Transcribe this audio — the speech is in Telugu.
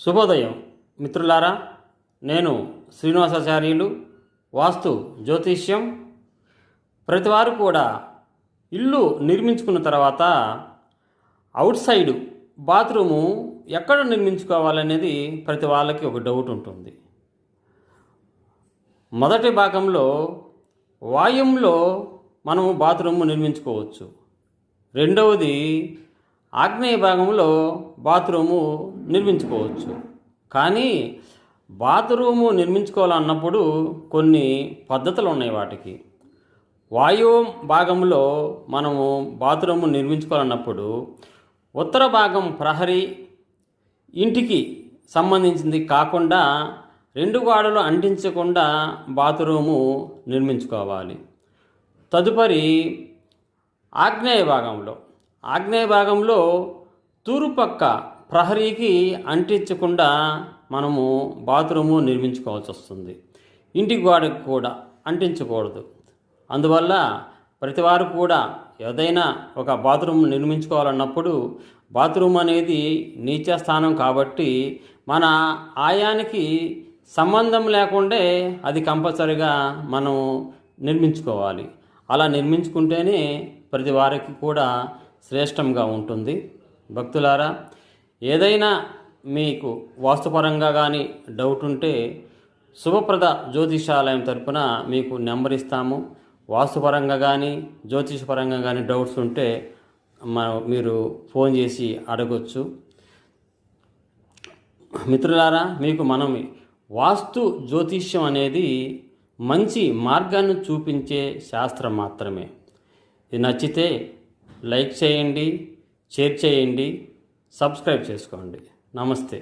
శుభోదయం మిత్రులారా, నేను శ్రీనివాసాచార్యులు. వాస్తు జ్యోతిష్యం. ప్రతివారు కూడా ఇల్లు నిర్మించుకున్న తర్వాత అవుట్ సైడు బాత్రూము ఎక్కడ నిర్మించుకోవాలనేది ప్రతి వాళ్ళకి ఒక డౌట్ ఉంటుంది. మొదటి భాగంలో వాయుంలో మనము బాత్రూము నిర్మించుకోవచ్చు. రెండవది ఆగ్నేయ భాగంలో బాత్రూము నిర్మించుకోవచ్చు. కానీ బాత్రూము నిర్మించుకోవాలన్నప్పుడు కొన్ని పద్ధతులు ఉన్నాయి వాటికి. వాయువు భాగంలో మనము బాత్రూము నిర్మించుకోవాలన్నప్పుడు ఉత్తర భాగం ప్రహరీ ఇంటికి సంబంధించింది కాకుండా రెండు గోడలు అంటించకుండా బాత్రూము నిర్మించుకోవాలి. తదుపరి ఆగ్నేయ భాగంలో తూర్పుపక్క ప్రహరీకి అంటించకుండా మనము బాత్రూము నిర్మించుకోవాల్సి వస్తుంది. ఇంటి గోడకు కూడా అంటించకూడదు. అందువల్ల ప్రతివారు కూడా ఏదైనా ఒక బాత్రూమ్ నిర్మించుకోవాలన్నప్పుడు బాత్రూమ్ అనేది నీచ స్థానం కాబట్టి మన ఆయానికి సంబంధం లేకుండే అది కంపల్సరిగా మనం నిర్మించుకోవాలి. అలా నిర్మించుకుంటేనే ప్రతి వారికి కూడా శ్రేష్టంగా ఉంటుంది. భక్తులారా, ఏదైనా మీకు వాస్తుపరంగా కానీ డౌట్ ఉంటే శుభప్రద జ్యోతిషాలయం తరపున మీకు నెంబర్ ఇస్తాము. వాస్తుపరంగా కానీ జ్యోతిషపరంగా కానీ డౌట్స్ ఉంటే మీరు ఫోన్ చేసి అడగొచ్చు. మిత్రులారా, మీకు మనం వాస్తు జ్యోతిష్యం అనేది మంచి మార్గాన్ని చూపించే శాస్త్రం మాత్రమే. ఇది నచ్చితే లైక్ చేయండి, షేర్ చేయండి, సబ్స్క్రైబ్ చేసుకోండి. నమస్తే.